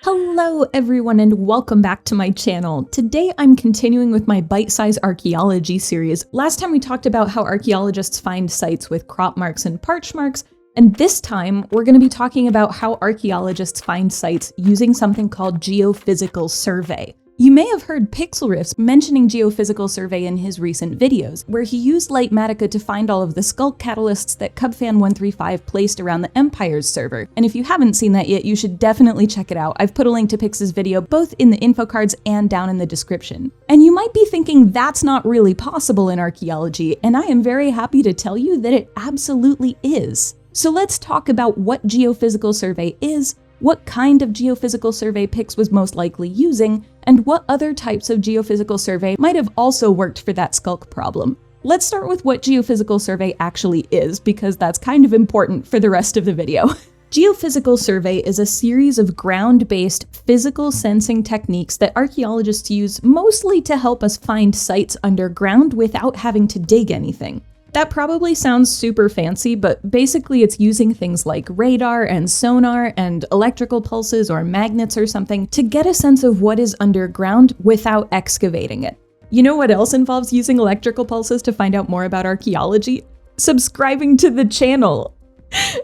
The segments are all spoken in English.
Hello everyone and welcome back to my channel. Today I'm continuing with my bite-sized archaeology series. Last time we talked about how archaeologists find sites with crop marks and parch marks, and this time we're going to be talking about how archaeologists find sites using something called geophysical survey. You may have heard Pixlriffs mentioning geophysical survey in his recent videos, where he used Lightmatica to find all of the Sculk catalysts that Cubfan135 placed around the Empires server. And if you haven't seen that yet, you should definitely check it out. I've put a link to Pix's video both in the info cards and down in the description. And you might be thinking that's not really possible in archaeology, and I am very happy to tell you that it absolutely is. So let's talk about what geophysical survey is, what kind of geophysical survey Pix was most likely using, and what other types of geophysical survey might have also worked for that Sculk problem. Let's start with what geophysical survey actually is, because that's kind of important for the rest of the video. Geophysical survey is a series of ground-based physical sensing techniques that archaeologists use mostly to help us find sites underground without having to dig anything. That probably sounds super fancy, but basically it's using things like radar and sonar and electrical pulses or magnets or something to get a sense of what is underground without excavating it. You know what else involves using electrical pulses to find out more about archaeology? Subscribing to the channel!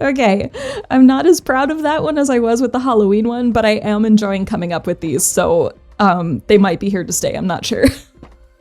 Okay, I'm not as proud of that one as I was with the Halloween one, but I am enjoying coming up with these, so they might be here to stay, I'm not sure.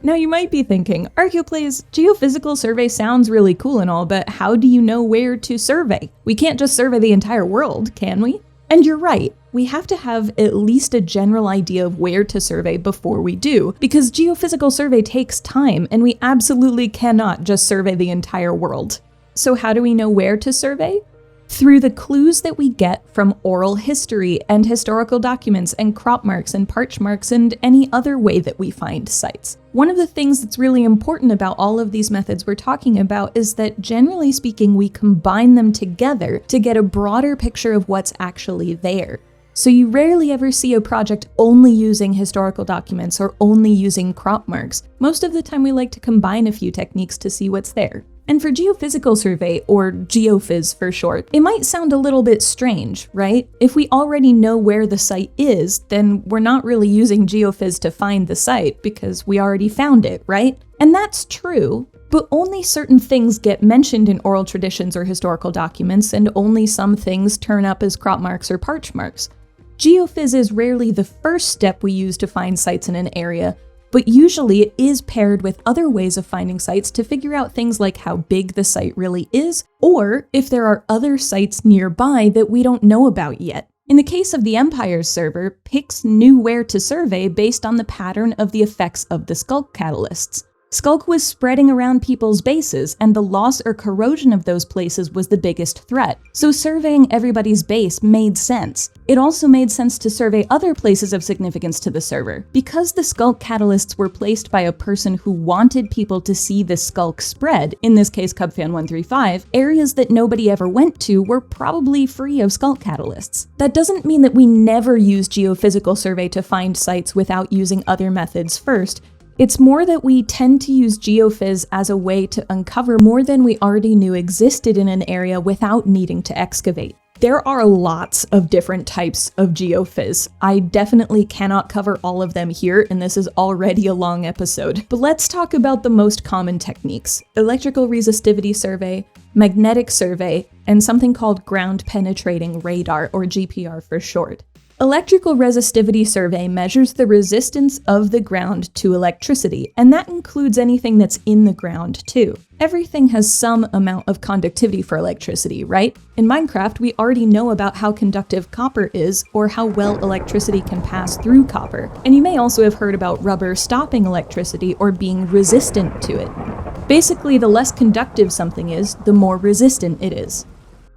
Now you might be thinking, ArchaeoPlays, geophysical survey sounds really cool and all, but how do you know where to survey? We can't just survey the entire world, can we? And you're right, we have to have at least a general idea of where to survey before we do, because geophysical survey takes time and we absolutely cannot just survey the entire world. So how do we know where to survey? Through the clues that we get from oral history and historical documents and crop marks and parch marks and any other way that we find sites. One of the things that's really important about all of these methods we're talking about is that generally speaking, we combine them together to get a broader picture of what's actually there. So you rarely ever see a project only using historical documents or only using crop marks. Most of the time we like to combine a few techniques to see what's there. And for geophysical survey, or geophys for short, it might sound a little bit strange, right? If we already know where the site is, then we're not really using geophys to find the site because we already found it, right? And that's true, but only certain things get mentioned in oral traditions or historical documents, and only some things turn up as crop marks or parch marks. Geophys is rarely the first step we use to find sites in an area, but usually it is paired with other ways of finding sites to figure out things like how big the site really is, or if there are other sites nearby that we don't know about yet. In the case of the Empires server, Pix knew where to survey based on the pattern of the effects of the Sculk catalysts. Sculk was spreading around people's bases, and the loss or corrosion of those places was the biggest threat, so surveying everybody's base made sense. It also made sense to survey other places of significance to the server. Because the Sculk catalysts were placed by a person who wanted people to see the Sculk spread, in this case Cubfan135, areas that nobody ever went to were probably free of Sculk catalysts. That doesn't mean that we never use geophysical survey to find sites without using other methods first. It's more that we tend to use geophys as a way to uncover more than we already knew existed in an area without needing to excavate. There are lots of different types of geophys. I definitely cannot cover all of them here, and this is already a long episode. But let's talk about the most common techniques: electrical resistivity survey, magnetic survey, and something called ground penetrating radar, or GPR for short. Electrical resistivity survey measures the resistance of the ground to electricity, and that includes anything that's in the ground too. Everything has some amount of conductivity for electricity, right? In Minecraft, we already know about how conductive copper is, or how well electricity can pass through copper. And you may also have heard about rubber stopping electricity or being resistant to it. Basically, the less conductive something is, the more resistant it is.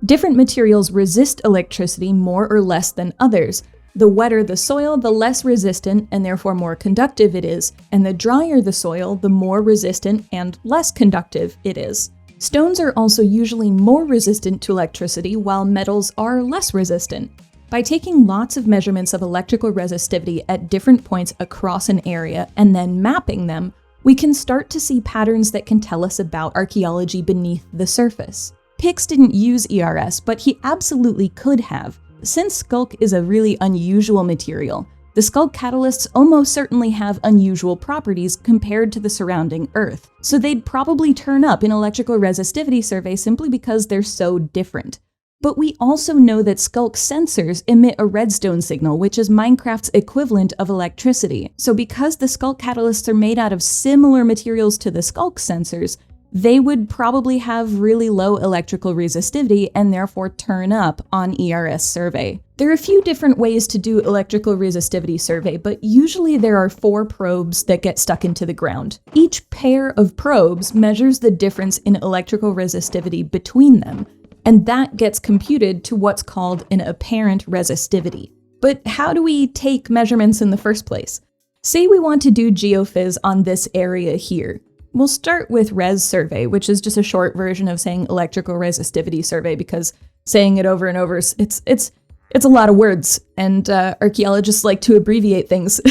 Different materials resist electricity more or less than others. The wetter the soil, the less resistant and therefore more conductive it is, and the drier the soil, the more resistant and less conductive it is. Stones are also usually more resistant to electricity, while metals are less resistant. By taking lots of measurements of electrical resistivity at different points across an area and then mapping them, we can start to see patterns that can tell us about archaeology beneath the surface. Pix didn't use ERS, but he absolutely could have. since Sculk is a really unusual material, the Sculk catalysts almost certainly have unusual properties compared to the surrounding Earth, so they'd probably turn up in electrical resistivity survey simply because they're so different. But we also know that Sculk sensors emit a redstone signal, which is Minecraft's equivalent of electricity. So because the Sculk catalysts are made out of similar materials to the Sculk sensors, they would probably have really low electrical resistivity and therefore turn up on ERS survey. There are a few different ways to do electrical resistivity survey, but usually there are 4 probes that get stuck into the ground. Each pair of probes measures the difference in electrical resistivity between them, and that gets computed to what's called an apparent resistivity. But how do we take measurements in the first place? Say we want to do geophys on this area here. We'll start with res survey, which is just a short version of saying electrical resistivity survey, because saying it over and over, it's a lot of words, and archaeologists like to abbreviate things.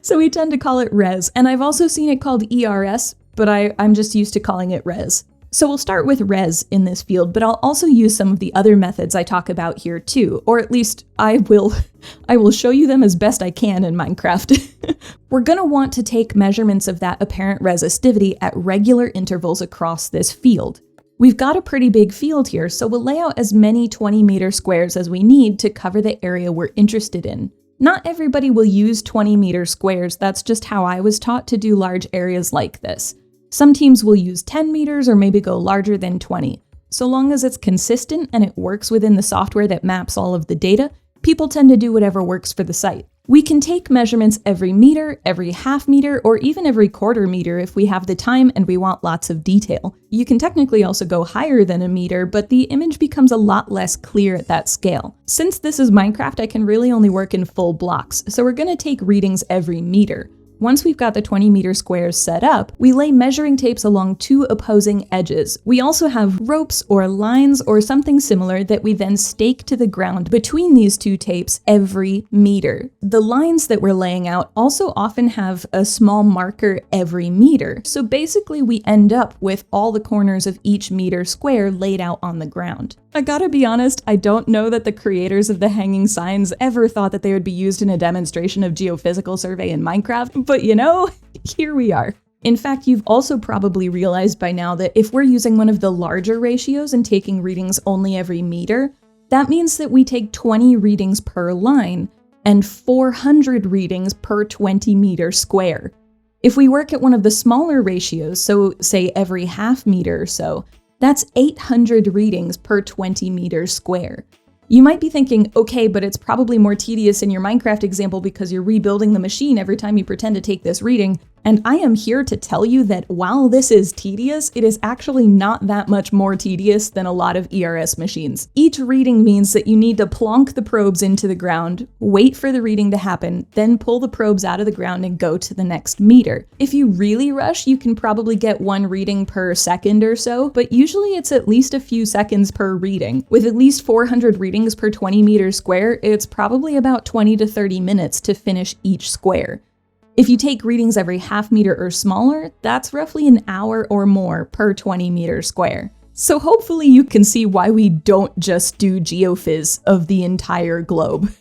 so we tend to call it res, and I've also seen it called ERS, but I'm just used to calling it res. So we'll start with res in this field, but I'll also use some of the other methods I talk about here too, or at least I will show you them as best I can in Minecraft. We're gonna want to take measurements of that apparent resistivity at regular intervals across this field. We've got a pretty big field here, so we'll lay out as many 20-meter squares as we need to cover the area we're interested in. Not everybody will use 20-meter squares, that's just how I was taught to do large areas like this. Some teams will use 10 meters or maybe go larger than 20. So long as it's consistent and it works within the software that maps all of the data, people tend to do whatever works for the site. We can take measurements every meter, every half meter, or even every quarter meter if we have the time and we want lots of detail. You can technically also go higher than a meter, but the image becomes a lot less clear at that scale. Since this is Minecraft, I can really only work in full blocks, so we're gonna take readings every meter. Once we've got the 20-meter squares set up, we lay measuring tapes along 2 opposing edges. We also have ropes or lines or something similar that we then stake to the ground between these 2 tapes every meter. The lines that we're laying out also often have a small marker every meter, so basically we end up with all the corners of each meter square laid out on the ground. I gotta be honest, I don't know that the creators of the hanging signs ever thought that they would be used in a demonstration of geophysical survey in Minecraft, but you know, here we are. In fact, you've also probably realized by now that if we're using one of the larger ratios and taking readings only every meter, that means that we take 20 readings per line and 400 readings per 20-meter square. If we work at one of the smaller ratios, so say every half meter or so, that's 800 readings per 20-meter square. You might be thinking, okay, but it's probably more tedious in your Minecraft example because you're rebuilding the machine every time you pretend to take this reading. And I am here to tell you that while this is tedious, it is actually not that much more tedious than a lot of ERS machines. Each reading means that you need to plonk the probes into the ground, wait for the reading to happen, then pull the probes out of the ground and go to the next meter. If you really rush, you can probably get 1 reading per second or so, but usually it's at least a few seconds per reading. With at least 400 readings per 20 meters square, it's probably about 20 to 30 minutes to finish each square. If you take readings every half meter or smaller, that's roughly an hour or more per 20 meters square. So hopefully you can see why we don't just do geophys of the entire globe.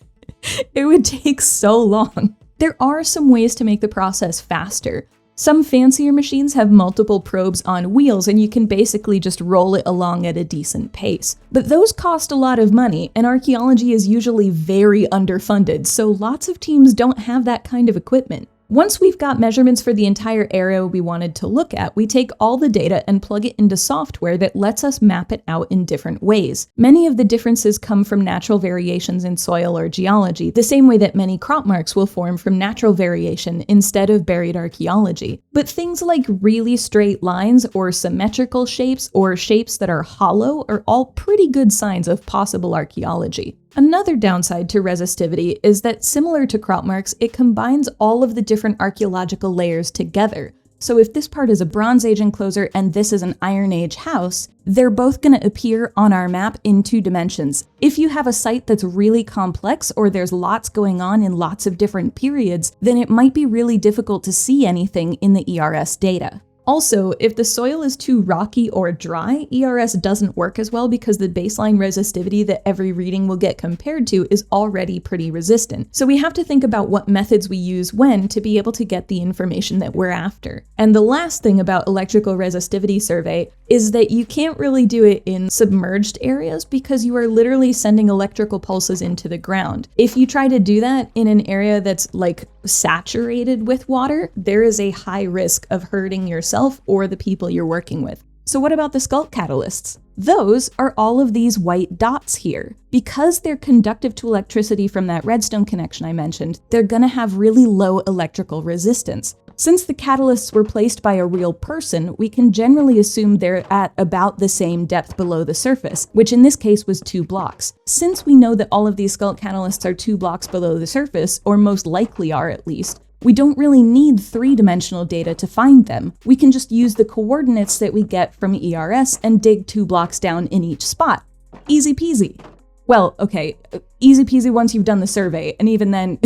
It would take so long. There are some ways to make the process faster. Some fancier machines have multiple probes on wheels and you can basically just roll it along at a decent pace. But those cost a lot of money, and archaeology is usually very underfunded, so lots of teams don't have that kind of equipment. Once we've got measurements for the entire area we wanted to look at, we take all the data and plug it into software that lets us map it out in different ways. Many of the differences come from natural variations in soil or geology, the same way that many crop marks will form from natural variation instead of buried archaeology. But things like really straight lines or symmetrical shapes or shapes that are hollow are all pretty good signs of possible archaeology. Another downside to resistivity is that, similar to crop marks, it combines all of the different archaeological layers together. So if this part is a Bronze Age enclosure and this is an Iron Age house, they're both going to appear on our map in 2 dimensions. If you have a site that's really complex or there's lots going on in lots of different periods, then it might be really difficult to see anything in the ERS data. Also, if the soil is too rocky or dry, ERS doesn't work as well because the baseline resistivity that every reading will get compared to is already pretty resistant. So we have to think about what methods we use when to be able to get the information that we're after. And the last thing about electrical resistivity survey is that you can't really do it in submerged areas because you are literally sending electrical pulses into the ground. If you try to do that in an area that's like saturated with water, there is a high risk of hurting yourself or the people you're working with. So what about the Sculk catalysts? Those are all of these white dots here. Because they're conductive to electricity from that redstone connection I mentioned, they're gonna have really low electrical resistance. Since the catalysts were placed by a real person, we can generally assume they're at about the same depth below the surface, which in this case was 2 blocks. Since we know that all of these Sculk catalysts are 2 blocks below the surface, or most likely are at least, we don't really need 3-dimensional data to find them. We can just use the coordinates that we get from ERS and dig 2 blocks down in each spot. Easy peasy. Well, okay, easy peasy once you've done the survey, and even then,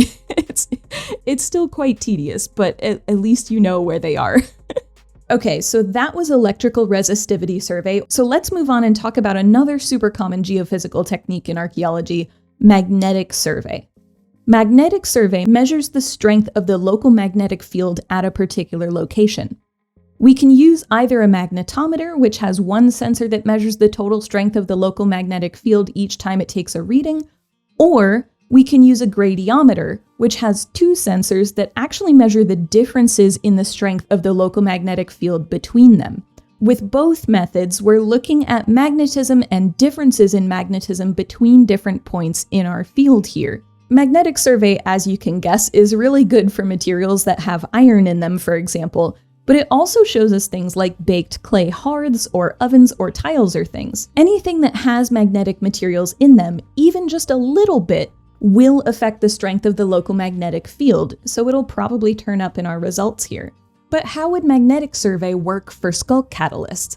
it's still quite tedious, but at least you know where they are. Okay, so that was electrical resistivity survey. So let's move on and talk about another super common geophysical technique in archaeology, magnetic survey. Magnetic survey measures the strength of the local magnetic field at a particular location. We can use either a magnetometer, which has one sensor that measures the total strength of the local magnetic field each time it takes a reading, or we can use a gradiometer, which has 2 sensors that actually measure the differences in the strength of the local magnetic field between them. With both methods, we're looking at magnetism and differences in magnetism between different points in our field here. Magnetic survey, as you can guess, is really good for materials that have iron in them, for example, but it also shows us things like baked clay hearths or ovens or tiles or things. Anything that has magnetic materials in them, even just a little bit, will affect the strength of the local magnetic field, so it'll probably turn up in our results here. But how would magnetic survey work for Sculk catalysts?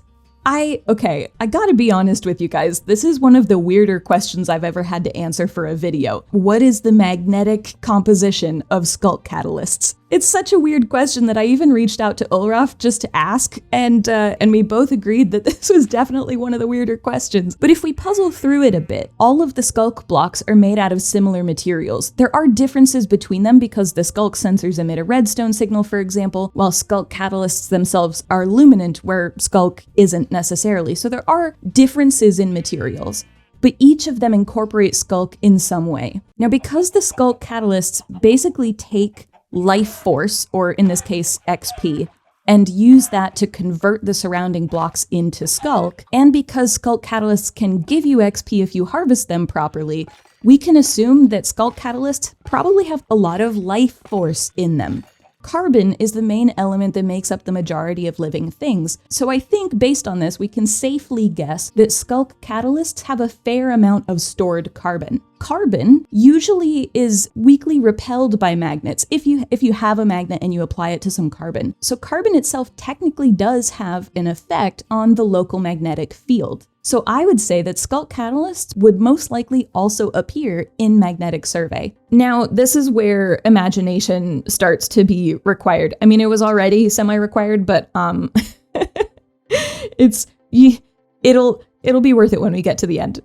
I gotta be honest with you guys, this is one of the weirder questions I've ever had to answer for a video. What is the magnetic composition of Sculk catalysts? It's such a weird question that I even reached out to Ulraf just to ask, and we both agreed that this was definitely one of the weirder questions. But if we puzzle through it a bit, all of the Sculk blocks are made out of similar materials. There are differences between them because the Sculk sensors emit a redstone signal, for example, while Sculk catalysts themselves are luminant, where Sculk isn't necessarily. So there are differences in materials, but each of them incorporate Sculk in some way. Now, because the Sculk catalysts basically take life force, or in this case, XP, and use that to convert the surrounding blocks into Sculk, and because Sculk catalysts can give you XP if you harvest them properly, we can assume that Sculk catalysts probably have a lot of life force in them. Carbon is the main element that makes up the majority of living things, so I think based on this we can safely guess that Sculk catalysts have a fair amount of stored carbon. Carbon usually is weakly repelled by magnets if you have a magnet and you apply it to some carbon. So carbon itself technically does have an effect on the local magnetic field. So I would say that Sculk catalysts would most likely also appear in magnetic survey. Now, this is where imagination starts to be required. I mean, it was already semi-required, but it'll be worth it when we get to the end.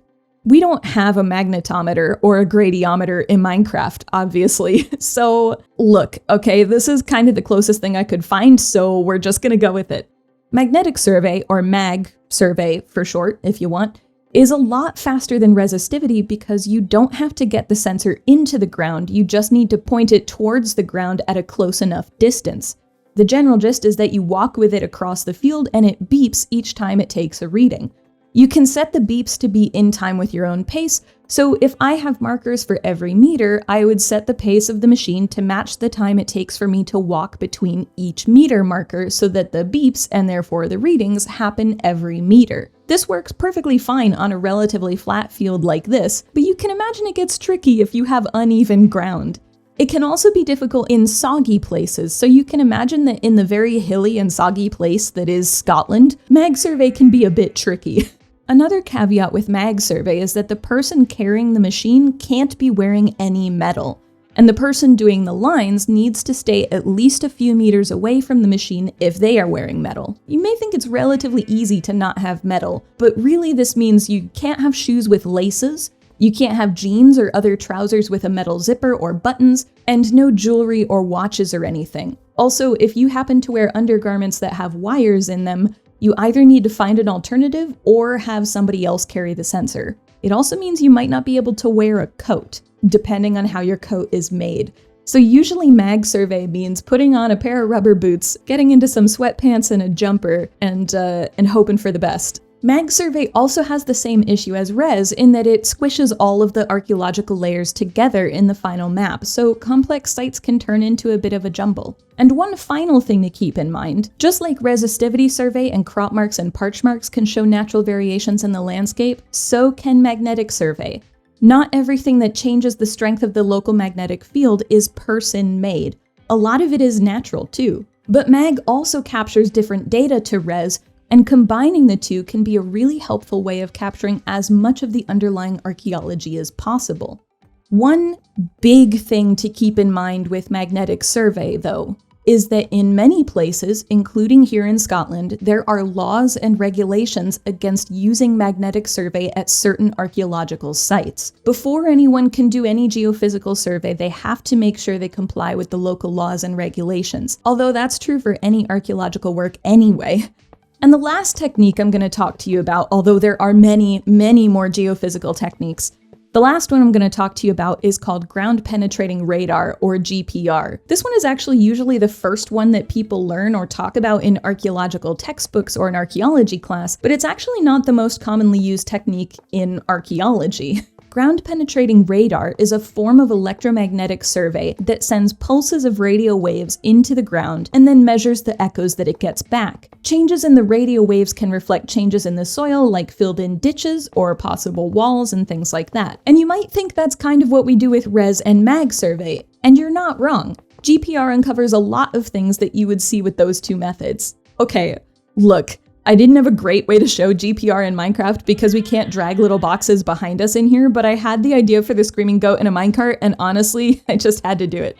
We don't have a magnetometer or a gradiometer in Minecraft, obviously. So look, okay, this is kind of the closest thing I could find, so we're just gonna go with it. Magnetic survey, or mag survey for short, if you want, is a lot faster than resistivity because you don't have to get the sensor into the ground, you just need to point it towards the ground at a close enough distance. The general gist is that you walk with it across the field and it beeps each time it takes a reading. You can set the beeps to be in time with your own pace, so if I have markers for every meter, I would set the pace of the machine to match the time it takes for me to walk between each meter marker so that the beeps, and therefore the readings, happen every meter. This works perfectly fine on a relatively flat field like this, but you can imagine it gets tricky if you have uneven ground. It can also be difficult in soggy places, so you can imagine that in the very hilly and soggy place that is Scotland, mag survey can be a bit tricky. Another caveat with mag survey is that the person carrying the machine can't be wearing any metal. and the person doing the lines needs to stay at least a few meters away from the machine if they are wearing metal. You may think it's relatively easy to not have metal, but really this means you can't have shoes with laces, you can't have jeans or other trousers with a metal zipper or buttons, and no jewelry or watches or anything. Also, if you happen to wear undergarments that have wires in them, you either need to find an alternative or have somebody else carry the sensor. It also means you might not be able to wear a coat, depending on how your coat is made. So usually mag survey means putting on a pair of rubber boots, getting into some sweatpants and a jumper, and hoping for the best. Mag survey also has the same issue as res in that it squishes all of the archaeological layers together in the final map, so complex sites can turn into a bit of a jumble. And one final thing to keep in mind, just like resistivity survey and crop marks and parch marks can show natural variations in the landscape, so can magnetic survey. Not everything that changes the strength of the local magnetic field is person-made. A lot of it is natural too. But mag also captures different data to res, and combining the two can be a really helpful way of capturing as much of the underlying archaeology as possible. One big thing to keep in mind with magnetic survey, though, is that in many places, including here in Scotland, there are laws and regulations against using magnetic survey at certain archaeological sites. Before anyone can do any geophysical survey, they have to make sure they comply with the local laws and regulations, although that's true for any archaeological work anyway. And the last technique I'm going to talk to you about, although there are many, many more geophysical techniques, the last one I'm going to talk to you about is called ground penetrating radar, or GPR. This one is actually usually the first one that people learn or talk about in archaeological textbooks or an archaeology class, but it's actually not the most commonly used technique in archaeology. Ground penetrating radar is a form of electromagnetic survey that sends pulses of radio waves into the ground and then measures the echoes that it gets back. Changes in the radio waves can reflect changes in the soil, like filled-in ditches or possible walls and things like that. And you might think that's kind of what we do with res and mag survey, and you're not wrong. GPR uncovers a lot of things that you would see with those two methods. Okay, look. I didn't have a great way to show GPR in Minecraft because we can't drag little boxes behind us in here, but I had the idea for the screaming goat in a minecart, and honestly, I just had to do it.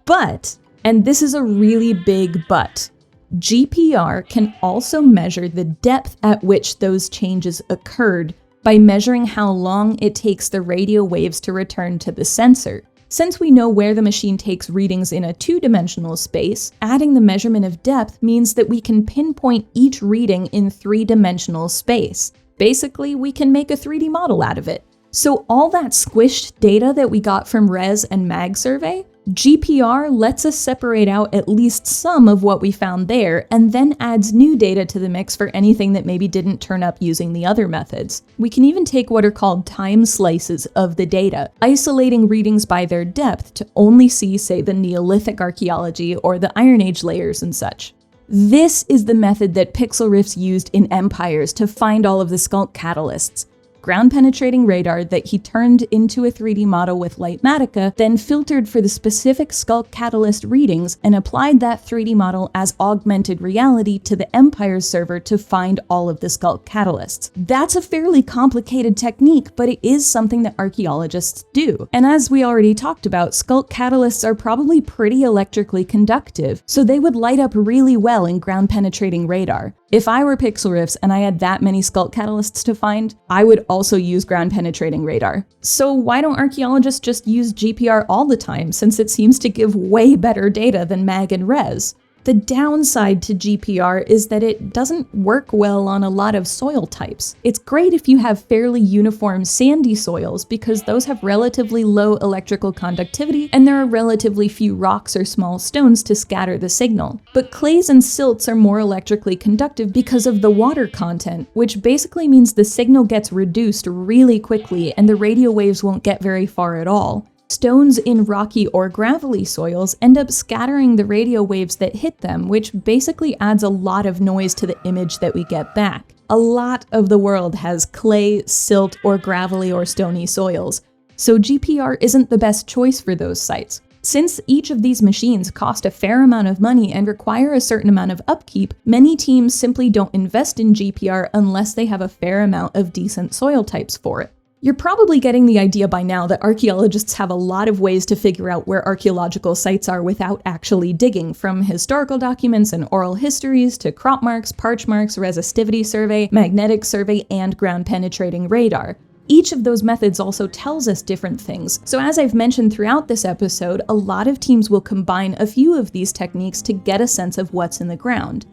But, and this is a really big but, GPR can also measure the depth at which those changes occurred by measuring how long it takes the radio waves to return to the sensor. Since we know where the machine takes readings in a two-dimensional space, adding the measurement of depth means that we can pinpoint each reading in three-dimensional space. Basically, we can make a 3D model out of it. So all that squished data that we got from res and mag survey, GPR lets us separate out at least some of what we found there, and then adds new data to the mix for anything that maybe didn't turn up using the other methods. We can even take what are called time slices of the data, isolating readings by their depth to only see, say, the Neolithic archaeology or the Iron Age layers and such. This is the method that Pixlriffs used in Empires to find all of the Sculk catalysts. Ground-penetrating radar that he turned into a 3D model with Lightmatica, then filtered for the specific Sculk catalyst readings and applied that 3D model as augmented reality to the Empires server to find all of the Sculk catalysts. That's a fairly complicated technique, but it is something that archaeologists do. And as we already talked about, Sculk catalysts are probably pretty electrically conductive, so they would light up really well in ground-penetrating radar. If I were Pixlriffs and I had that many Sculk catalysts to find, I would also use ground-penetrating radar. So why don't archaeologists just use GPR all the time, since it seems to give way better data than mag and res? The downside to GPR is that it doesn't work well on a lot of soil types. It's great if you have fairly uniform sandy soils because those have relatively low electrical conductivity and there are relatively few rocks or small stones to scatter the signal. But clays and silts are more electrically conductive because of the water content, which basically means the signal gets reduced really quickly and the radio waves won't get very far at all. Stones in rocky or gravelly soils end up scattering the radio waves that hit them, which basically adds a lot of noise to the image that we get back. A lot of the world has clay, silt, or gravelly or stony soils, so GPR isn't the best choice for those sites. Since each of these machines cost a fair amount of money and require a certain amount of upkeep, many teams simply don't invest in GPR unless they have a fair amount of decent soil types for it. You're probably getting the idea by now that archaeologists have a lot of ways to figure out where archaeological sites are without actually digging, from historical documents and oral histories to crop marks, parch marks, resistivity survey, magnetic survey, and ground-penetrating radar. Each of those methods also tells us different things, so as I've mentioned throughout this episode, a lot of teams will combine a few of these techniques to get a sense of what's in the ground.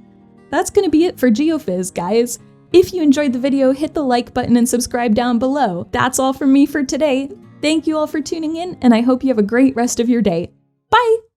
That's gonna be it for GeoPhys, guys. If you enjoyed the video, hit the like button and subscribe down below. That's all from me for today. Thank you all for tuning in, and I hope you have a great rest of your day. Bye!